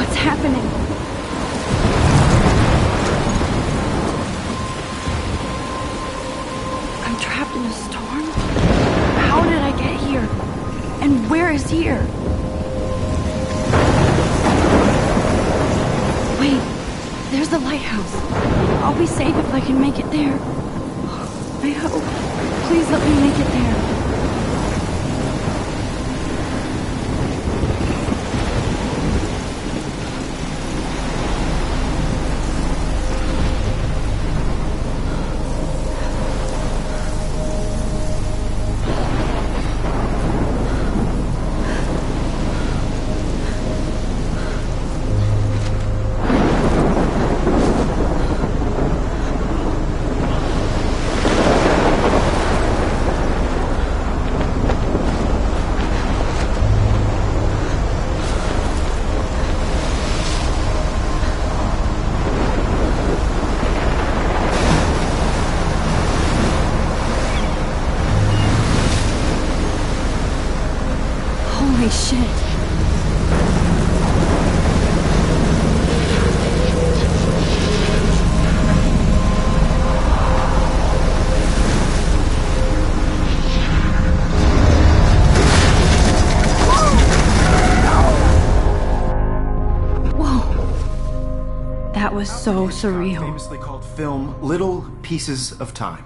What's happening? I'm trapped in a storm? How did I get here? And where is here? Wait, there's the lighthouse. I'll be safe if I can make it there. I hope. Please let me make it there. Holy shit. Whoa. That was so surreal. Famously called film Little Pieces of Time.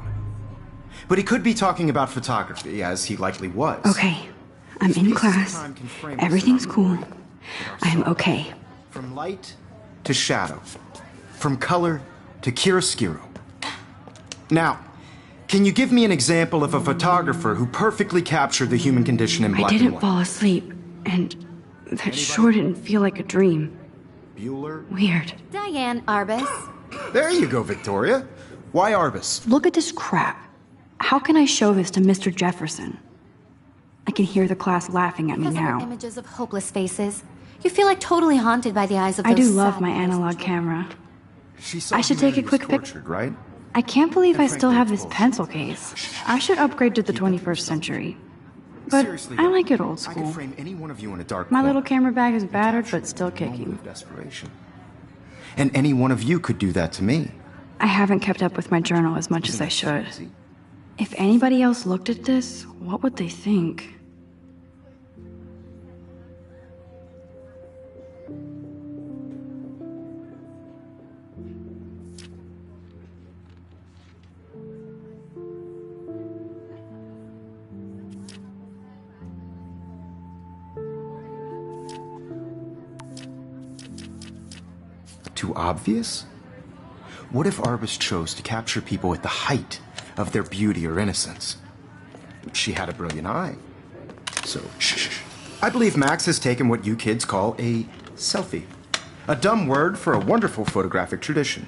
But he could be talking about photography, as he likely was. Okay. I'm in class. Everything's cool. I'm okay. From light to shadow. From color to chiaroscuro. Now, can you give me an example of a photographer who perfectly captured the human condition in black and white? I didn't fall asleep, and that sure didn't feel like a dream. Bueller? Weird. Diane Arbus. There you go, Victoria. Why Arbus? Look at this crap. How can I show this to Mr. Jefferson? I can hear the class laughing at me Because now. of images of hopeless faces. You feel like totally haunted by the eyes of I those do love sad my faces. analog camera. She saw I should take a humanity quick was pic. tortured, right? I can't believe I And still frankly, have this bullshit. pencil case. I should upgrade to the 21st century. But Seriously, I though, like it old I could school. frame any one of you in a dark My corner little camera bag is and battered capture but still a moment kicking. of desperation. And any one of you could do that to me. I haven't kept up with my journal as much as I should. Easy. If anybody else looked at this, what would they think? Too obvious? What if Arbus chose to capture people at the height of their beauty or innocence? She had a brilliant eye. So, shh. I believe Max has taken what you kids call a selfie. A dumb word for a wonderful photographic tradition.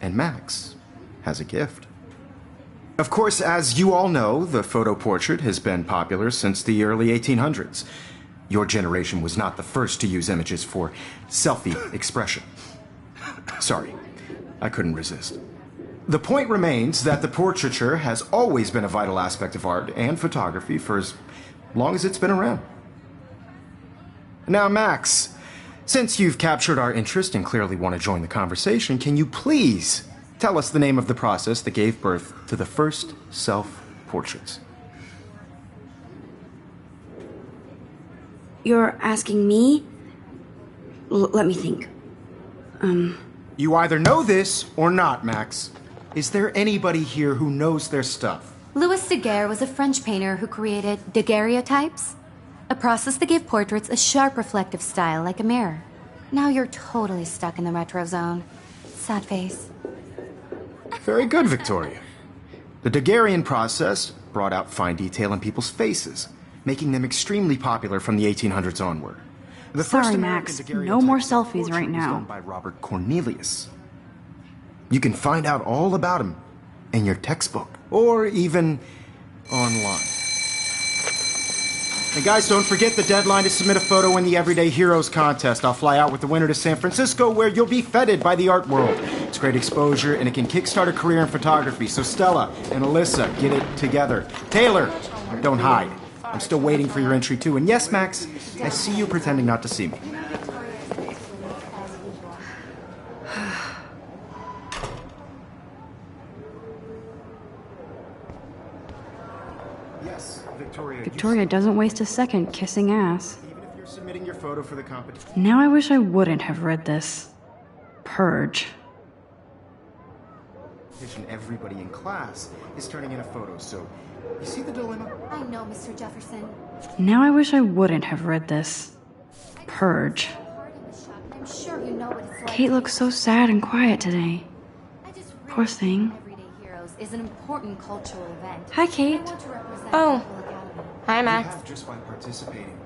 And Max has a gift. Of course, as you all know, the photo portrait has been popular since the early 1800s. Your generation was not the first to use images for selfie expression. Sorry, I couldn't resist. The point remains that the portraiture has always been a vital aspect of art and photography for as long as it's been around. Now, Max, since you've captured our interest and clearly want to join the conversation, can you please tell us the name of the process that gave birth to the first self-portraits? You're asking me? Let me think. You either know this or not, Max. Is there anybody here who knows their stuff? Louis Daguerre was a French painter who created daguerreotypes, a process that gave portraits a sharp reflective style like a mirror. Now you're totally stuck in the retro zone. Sad face. Very good, Victoria. The Daguerrean process brought out fine detail in people's faces, making them extremely popular from the 1800s onward. The Sorry, first Max. American No more daguerreotype selfies right portrait was now. done by Robert Cornelius. You can find out all about him in your textbook, or even online. And guys, don't forget the deadline to submit a photo in the Everyday Heroes contest. I'll fly out with the winner to San Francisco, where you'll be feted by the art world. It's great exposure, and it can kickstart a career in photography. So Stella and Alyssa, get it together. Taylor, don't hide. I'm still waiting for your entry, too. And yes, Max, I see you pretending not to see me. Victoria doesn't waste a second kissing ass. Even if you're submitting your photo for the competition. Now I wish I wouldn't have read this. Purge. Everybody in class is turning in a photo, so you see the dilemma? I know, Mr. Jefferson. Now I wish I wouldn't have read this. Purge. I'm sure you know what it's like. Kate looks so sad and quiet today. I just really Poor thing. think Everyday Heroes is an important cultural event. Hi, Kate. I want to represent Oh. Apple Academy. Hi, You Max. have just by participating.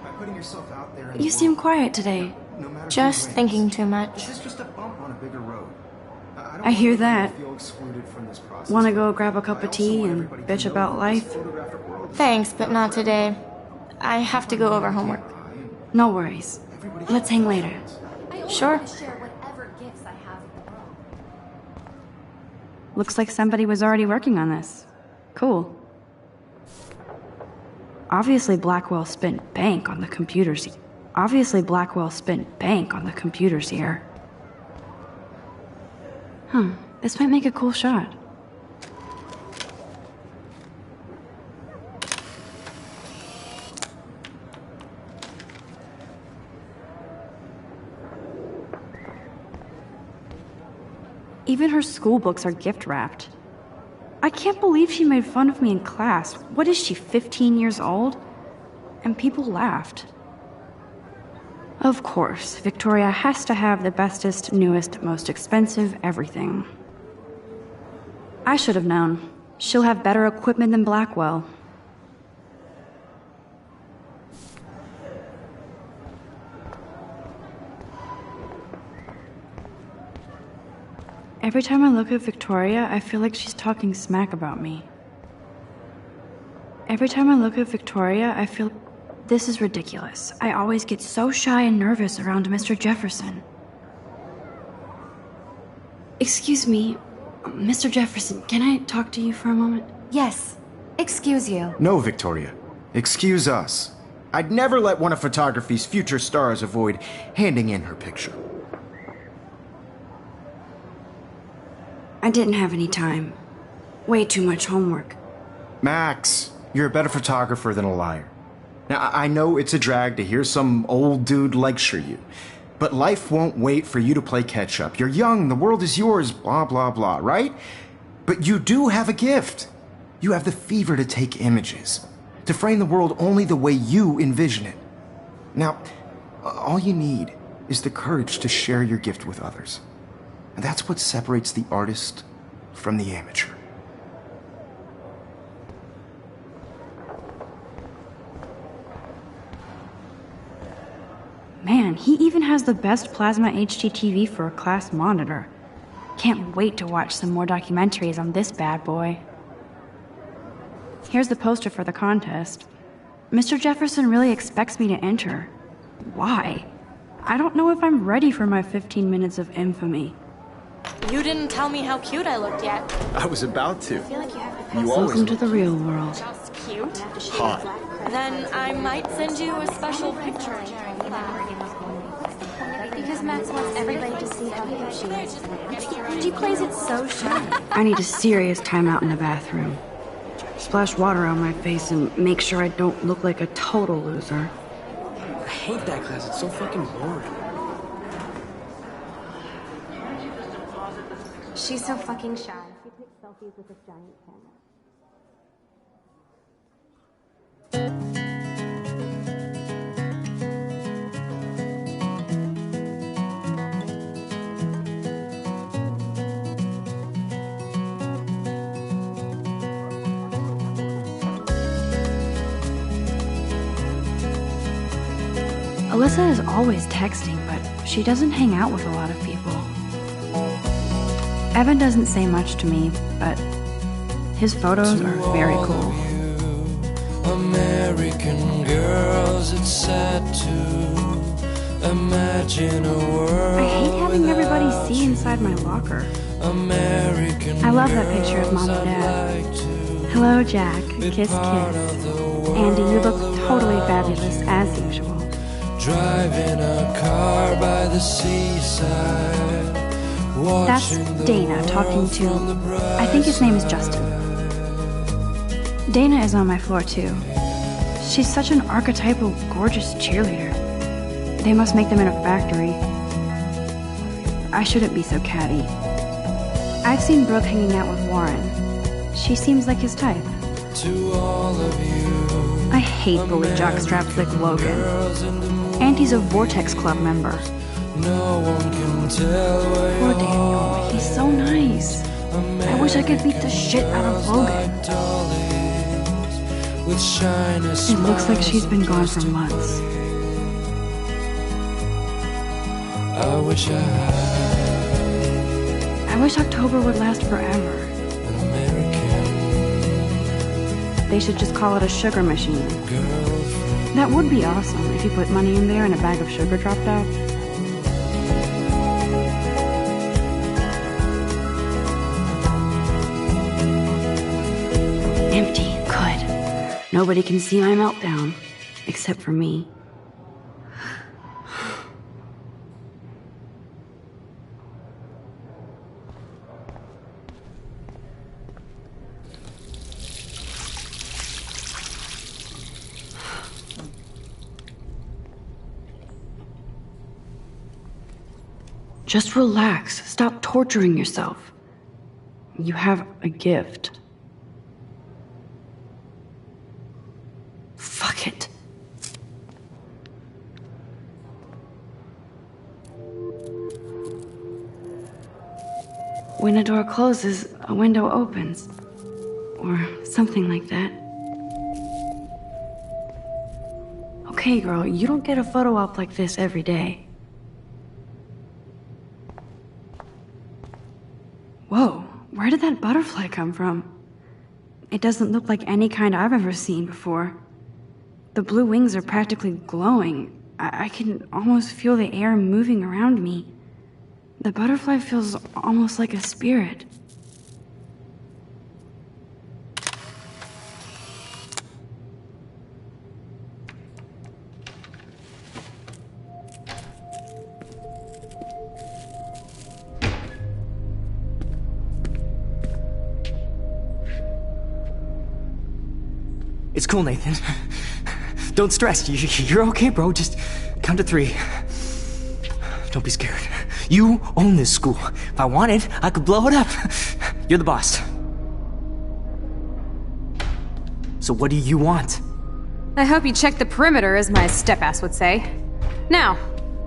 By putting yourself out there in You the seem world, quiet today. no matter who Just wins. thinking too much. This is just a bump on a bigger road. don't I hear want anyone that. to feel excluded from this process. Wanna go grab a cup I of also tea want and everybody to bitch know about that life? this photographic world is Thanks, but not today. I have to go over homework. No worries. Let's hang later. I only Sure. want to share whatever gifts I have with the world. Looks like somebody was already working on this. Cool. Obviously Blackwell spent bank on the computers. Obviously Blackwell spent bank on the computers here. This might make a cool shot. Even her school books are gift wrapped. I can't believe she made fun of me in class. What is she, 15 years old? And people laughed. Of course, Victoria has to have the bestest, newest, most expensive everything. I should have known. She'll have better equipment than Blackwell. Every time I look at Victoria, I feel like she's talking smack about me. Every time I look at Victoria, I feel... This is ridiculous. I always get so shy and nervous around Mr. Jefferson. Excuse me, Mr. Jefferson, can I talk to you for a moment? Yes. Excuse you. No, Victoria. Excuse us. I'd never let one of photography's future stars avoid handing in her picture. I didn't have any time. Way too much homework. Max, you're a better photographer than a liar. Now, I know it's a drag to hear some old dude lecture you, but life won't wait for you to play catch up. You're young, the world is yours, blah, blah, blah, right? But you do have a gift. You have the fever to take images, to frame the world only the way you envision it. Now, all you need is the courage to share your gift with others. And that's what separates the artist from the amateur. Man, he even has the best plasma HDTV for a class monitor. Can't wait to watch some more documentaries on this bad boy. Here's the poster for the contest. Mr. Jefferson really expects me to enter. Why? I don't know if I'm ready for my 15 minutes of infamy. You didn't tell me how cute I looked yet. I was about to. You Welcome to the real world. Just cute. hot. Then I might send you a special picture. Because Max wants everybody to see how cute she is. She plays it so shy. I need a serious timeout in the bathroom. Splash water on my face and make sure I don't look like a total loser. I hate that class. It's so fucking boring. She's so fucking shy. She takes selfies with this giant camera. Alyssa is always texting, but she doesn't hang out with a lot of people. Evan doesn't say much to me, but his photos are very cool. American girls, it's sad to imagine a world. I hate having everybody see inside my locker. American I love that picture of Mom and Dad. Hello, Jack. Kiss, kiss. Andy, you look totally fabulous, as usual. Driving a car by the seaside. That's Dana talking to... I think his name is Justin. Dana is on my floor, too. She's such an archetypal, gorgeous cheerleader. They must make them in a factory. I shouldn't be so catty. I've seen Brooke hanging out with Warren. She seems like his type. To all of you, I hate bully jockstraps like Logan. And he's a Vortex Club member. no one can tell where Poor you Daniel, are. he's so nice. I wish I could beat the shit out of Logan. Like dollies with shiny It looks like she's been gone for smiles months. I wish I had I wish October would last forever. an American They should just call it a sugar machine. girlfriend. That would be awesome if you put money in there and a bag of sugar dropped out. Empty. Good. Nobody can see my meltdown. Except for me. Just relax. Stop torturing yourself. You have a gift. Fuck it. When a door closes, a window opens. Or something like that. Okay, girl, you don't get a photo op like this every day. Whoa, where did that butterfly come from? It doesn't look like any kind I've ever seen before. The blue wings are practically glowing. I can almost feel the air moving around me. The butterfly feels almost like a spirit. It's cool, Nathan. Don't stress. You're okay, bro. Just count to 3. Don't be scared. You own this school. If I wanted, I could blow it up. You're the boss. So what do you want? I hope you checked the perimeter, as my step-ass would say. Now,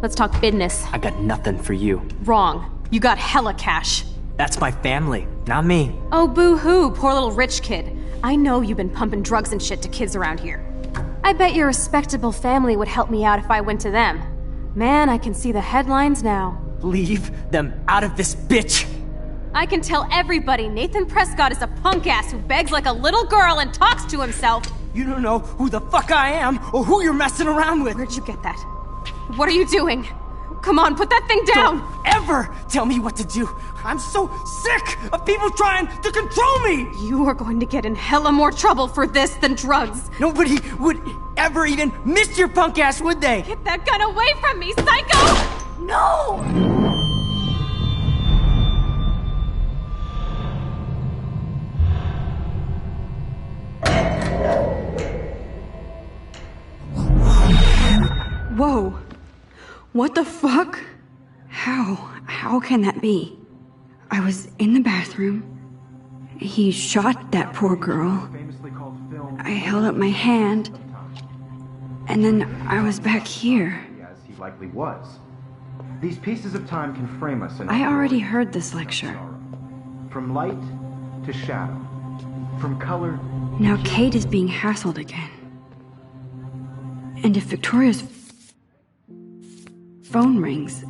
let's talk business. I got nothing for you. Wrong. You got hella cash. That's my family, not me. Oh, boo-hoo, poor little rich kid. I know you've been pumping drugs and shit to kids around here. I bet your respectable family would help me out if I went to them. Man, I can see the headlines now. Leave them out of this bitch! I can tell everybody Nathan Prescott is a punk ass who begs like a little girl and talks to himself. You don't know who the fuck I am or who you're messing around with. Where'd you get that? What are you doing? Come on, put that thing down! Don't ever tell me what to do. I'm so sick of people trying to control me! You are going to get in hella more trouble for this than drugs. Nobody would ever even miss your punk ass, would they? Get that gun away from me, psycho! No! Whoa. What the fuck? How can that be? I was in the bathroom. He shot that poor girl. I held up my hand. And then I was back here. As he likely was. These pieces of time can frame us in I our already glory. heard this lecture. From light to shadow. From color. Now Kate is being hassled again. And if Victoria's phone rings,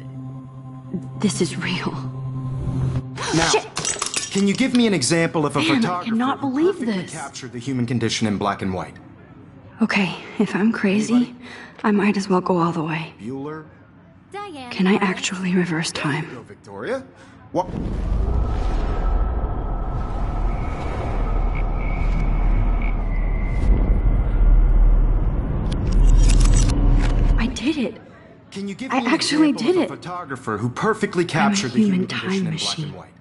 this is real. Now, Shit! can you give me an example of a Man, I photographer cannot who believe perfectly this. captured the human condition in black and white? Okay, if I'm crazy, I might as well go all the way. Bueller? Diane. Can I actually reverse time? No, Victoria? What? I did it. Can you give I me an actually example did of a it. photographer who perfectly captured the human human time condition in black machine. and white?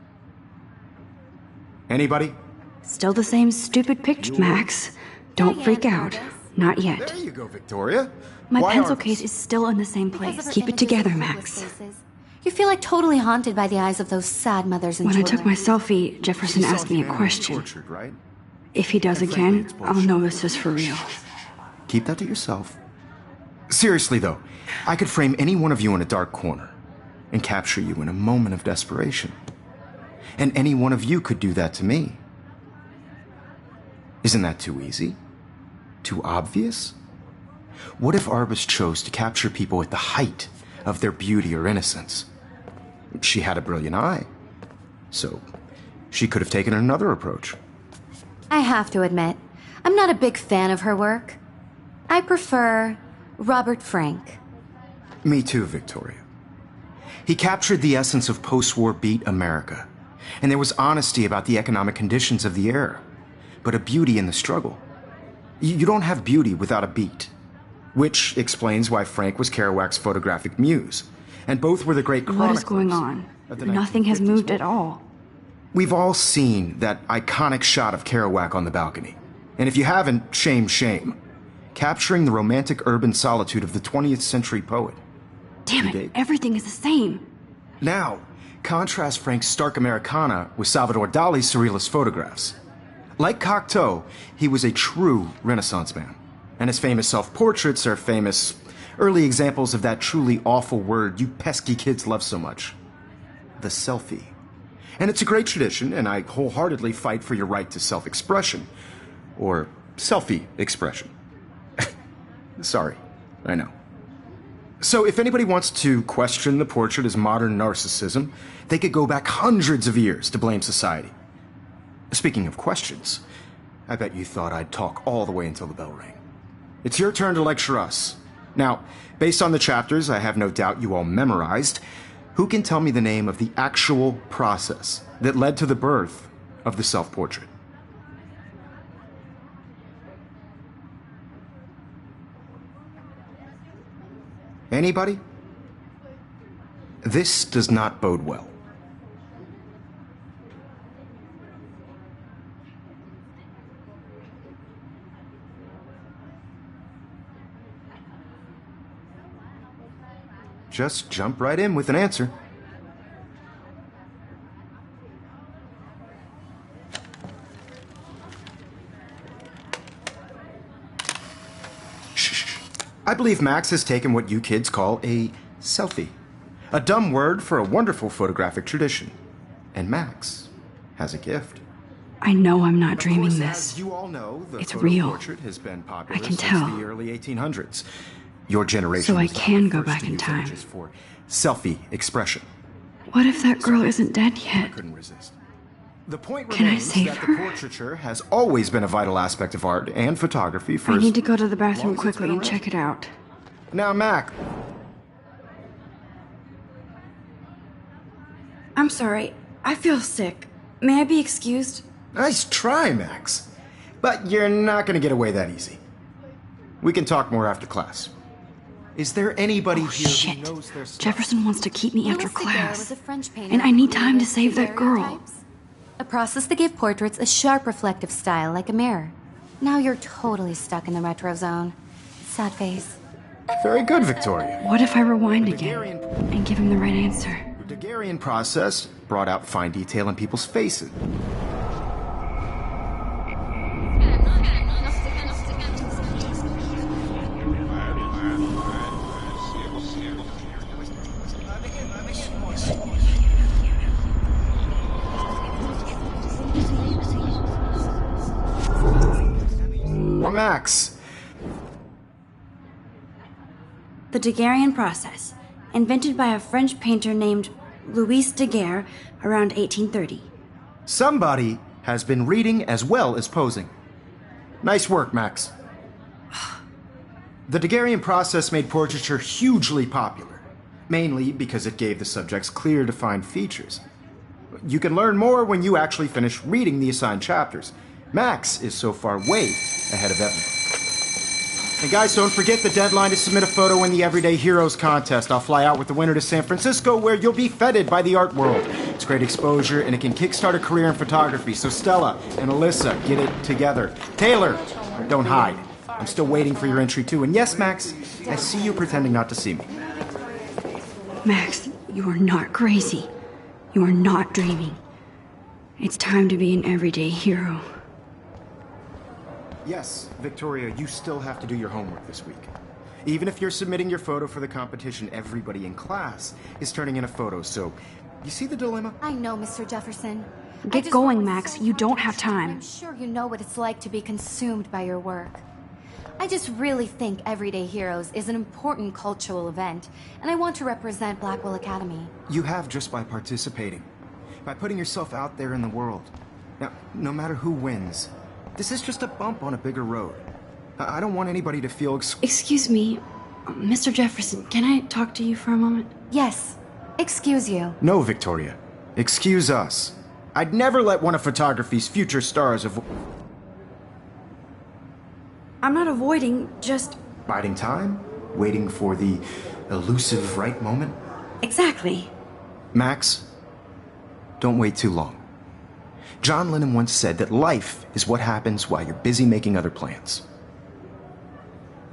Anybody? Still the same stupid picture, Max. Don't freak out. Not yet. There you go, Victoria. My Why pencil Arbus? case is still in the same Because of place. her Keep it images together, of Max. hopeless faces. You feel like totally haunted by the eyes of those sad mothers and When I children. took my selfie, Jefferson You saw asked me a Hannah question. tortured, right? If he does And frankly, again, it's I'll bullshit. know this is for real. Keep that to yourself. Seriously, though, I could frame any one of you in a dark corner and capture you in a moment of desperation. And any one of you could do that to me. Isn't that too easy? Too obvious? What if Arbus chose to capture people at the height of their beauty or innocence? She had a brilliant eye, so she could have taken another approach. I have to admit, I'm not a big fan of her work. I prefer Robert Frank. Me too, Victoria. He captured the essence of post-war beat America, and there was honesty about the economic conditions of the era, but a beauty in the struggle. You don't have beauty without a beat, which explains why Frank was Kerouac's photographic muse, and both were the great chroniclers. What is going on? of the Nothing has 1950s. moved at all. We've all seen that iconic shot of Kerouac on the balcony, and if you haven't, shame, shame. Capturing the romantic urban solitude of the 20th century poet. Damn You it, dig? everything is the same. Now, contrast Frank's stark Americana with Salvador Dali's surrealist photographs. Like Cocteau, he was a true Renaissance man, and his famous self-portraits are famous early examples of that truly awful word you pesky kids love so much. The selfie. And it's a great tradition, and I wholeheartedly fight for your right to self-expression. Or selfie expression. Sorry, I know. So if anybody wants to question the portrait as modern narcissism, they could go back hundreds of years to blame society. Speaking of questions, I bet you thought I'd talk all the way until the bell rang. It's your turn to lecture us. Now, based on the chapters I have no doubt you all memorized, who can tell me the name of the actual process that led to the birth of the self-portrait? Anybody? This does not bode well. Just jump right in with an answer. Shh. I believe Max has taken what you kids call a selfie. A dumb word for a wonderful photographic tradition. And Max has a gift. I know I'm not Of dreaming course, this. as you all know, the It's photo real. portrait has been popular I can since tell. the early 1800s. Your generation So I was not can the go first back to in use time. images for selfie expression. What if that girl isn't dead I yet? couldn't resist. The point Can I remains save that her? the portraiture has always been a vital aspect of art and photography for I as need to go to the long bathroom as it's quickly been and around. check it out. Now, Mac, I'm sorry. I feel sick. May I be excused? nice try, Max. But you're not going to get away that easy. We can talk more after class. Is there anybody Oh, here shit. who knows their stuff? Jefferson wants to keep me after Louis Daguerre class. was a French painter And I who need time to created save that girl. daguerreotypes, a process that gave portraits a sharp reflective style like a mirror. Now you're totally stuck in the retro zone. Sad face. Very good, Victoria. What if I rewind The again Daguerrean- and give him the right answer? The Daguerrean process brought out fine detail in people's faces. Max, The Daguerrean process, invented by a French painter named Louis Daguerre around 1830. somebody has been reading as well as posing. Nice work, Max. The Daguerrean process made portraiture hugely popular, mainly because it gave the subjects clear, defined features. You can learn more when you actually finish reading the assigned chapters. Max is so far way ahead of everyone. And guys, don't forget the deadline to submit a photo in the Everyday Heroes contest. I'll fly out with the winner to San Francisco, where you'll be feted by the art world. It's great exposure, and it can kickstart a career in photography. So Stella and Alyssa, get it together. Taylor, don't hide. I'm still waiting for your entry too. And yes, Max, I see you pretending not to see me. Max, you are not crazy. You are not dreaming. It's time to be an everyday hero. Yes, Victoria, you still have to do your homework this week. Even if you're submitting your photo for the competition, everybody in class is turning in a photo, so you see the dilemma? I know, Mr. Jefferson. I Get just going, worked Max. so You hard don't to have get you, and time. I'm sure you know what it's like to be consumed by your work. I just really think Everyday Heroes is an important cultural event, and I want to represent Blackwell Academy. You have just by participating, by putting yourself out there in the world. Now, no matter who wins, this is just a bump on a bigger road. I don't want anybody to feel Excuse me, Mr. Jefferson, can I talk to you for a moment? Yes, excuse you. No, Victoria. Excuse us. I'd never let one of photography's future stars I'm not avoiding, just... biding time, waiting for the elusive right moment. Exactly. Max, don't wait too long. John Lennon once said that life is what happens while you're busy making other plans.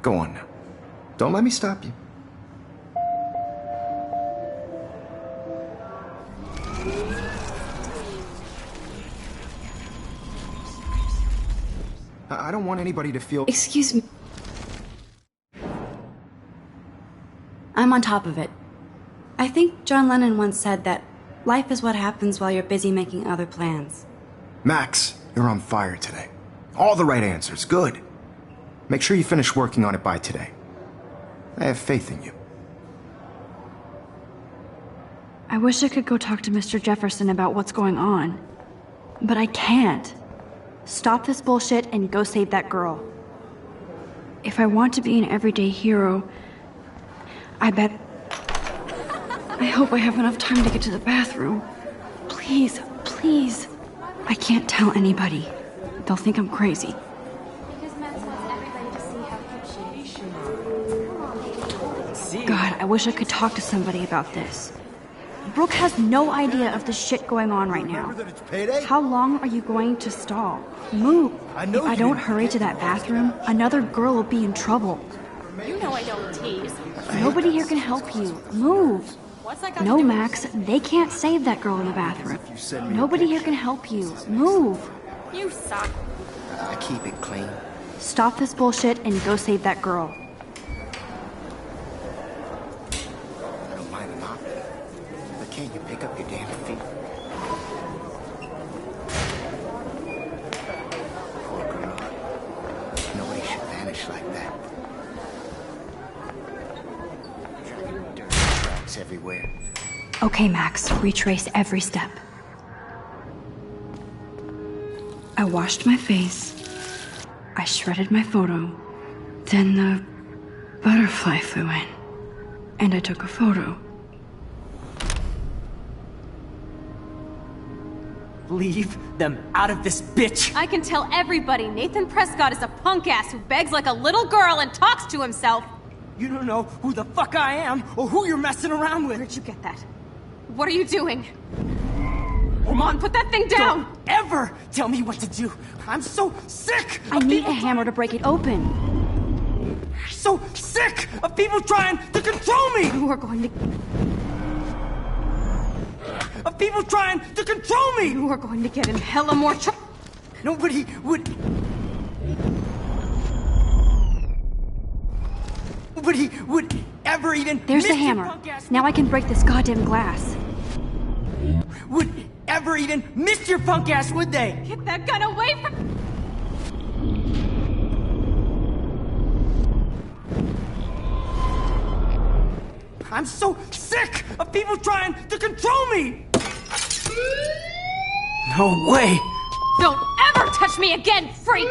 Go on now. Don't let me stop you. I don't want anybody to feel... Excuse me. I'm on top of it. I think John Lennon once said that life is what happens while you're busy making other plans. Max, you're on fire today. All the right answers. Good. Make sure you finish working on it by today. I have faith in you. I wish I could go talk to Mr. Jefferson about what's going on. But I can't. Stop this bullshit and go save that girl. If I want to be an everyday hero, I hope I have enough time to get to the bathroom. Please, please. I can't tell anybody. They'll think I'm crazy. Because Max wants everybody to see how cute she is. God, I wish I could talk to somebody about this. Brooke has no idea of the shit going on right now. How long are you going to stall? Move. If I don't hurry to that bathroom, another girl will be in trouble. You know I don't tease. Nobody here can help you. Move. What's that got No, to do Max, they can't save that girl in the bathroom. Nobody here can help you. Move. with... You suck. I keep it clean. Stop this bullshit and go save that girl. I don't mind the mop. But can't you pick up your damn feet? Poor girl. Nobody should vanish like that. Dirt tracks everywhere. Okay, Max, retrace every step. I washed my face. I shredded my photo. Then the butterfly flew in. And I took a photo. Leave them out of this bitch! I can tell everybody Nathan Prescott is a punk ass who begs like a little girl and talks to himself. You don't know who the fuck I am or who you're messing around with. Where'd you get that? What are you doing? Come on, put that thing down! Don't ever tell me what to do. I'm so sick I of need people a hammer to break it open. so sick of people trying to control me! You are going to... Of people trying to control me! You are going to get in hella more trouble. Nobody would... Nobody would ever even... There's the miss your hammer. punk ass- Now I can break this goddamn glass. Would ever even miss your punk ass, would they? Get that gun away from... I'm so sick of people trying to control me! No way! Don't ever touch me again, freak!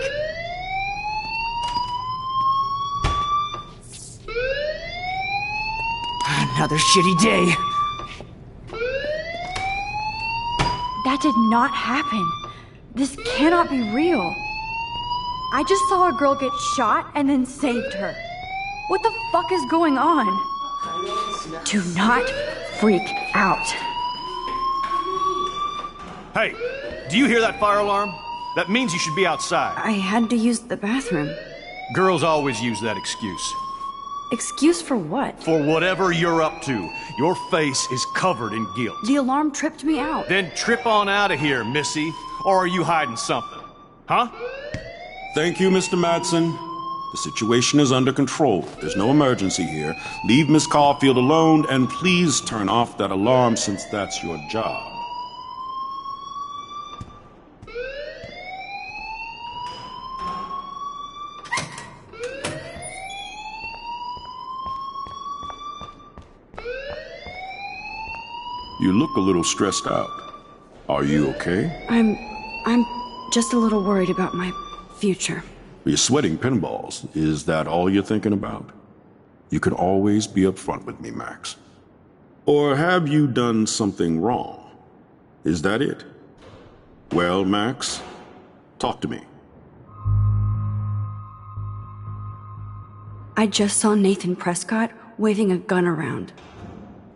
Another shitty day. That did not happen. This cannot be real. I just saw a girl get shot and then saved her. What the fuck is going on? Do not freak out. Hey, do you hear that fire alarm? That means you should be outside. I had to use the bathroom. Girls always use that excuse. Excuse for what? For whatever you're up to. Your face is covered in guilt. The alarm tripped me out. Then trip on out of here, Missy. Or are you hiding something? Huh? Thank you, Mr. Madsen. The situation is under control. There's no emergency here. Leave Miss Caulfield alone, and please turn off that alarm since that's your job. You look a little stressed out. Are you okay? I'm just a little worried about my future. You're sweating pinballs. Is that all you're thinking about? You can always be upfront with me, Max. Or have you done something wrong? Is that it? Well, Max, talk to me. I just saw Nathan Prescott waving a gun around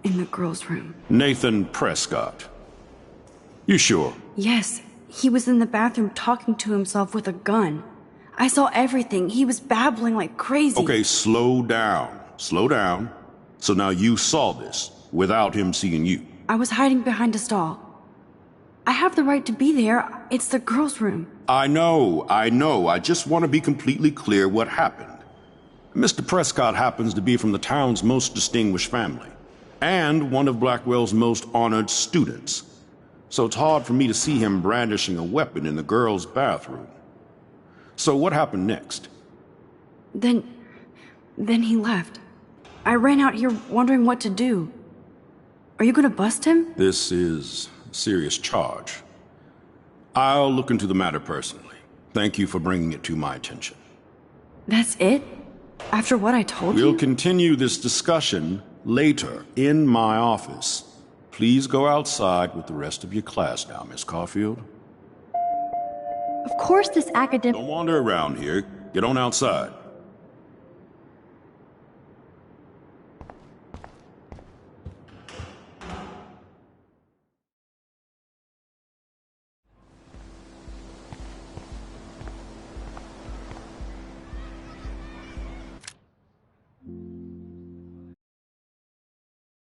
in the girls' room. Nathan Prescott. You sure? Yes, he was in the bathroom talking to himself with a gun. I saw everything. He was babbling like crazy. Okay, slow down. Slow down. So now you saw this without him seeing you. I was hiding behind a stall. I have the right to be there. It's the girls' room. I know. I just want to be completely clear what happened. Mr. Prescott happens to be from the town's most distinguished family, and one of Blackwell's most honored students. So it's hard for me to see him brandishing a weapon in the girls' bathroom. So what happened next? Then he left. I ran out here wondering what to do. Are you gonna bust him? This is a serious charge. I'll look into the matter personally. Thank you for bringing it to my attention. That's it? After what I told you? We'll continue this discussion later in my office. Please go outside with the rest of your class now, Miss Caulfield. Of course this academic... Don't wander around here. Get on outside.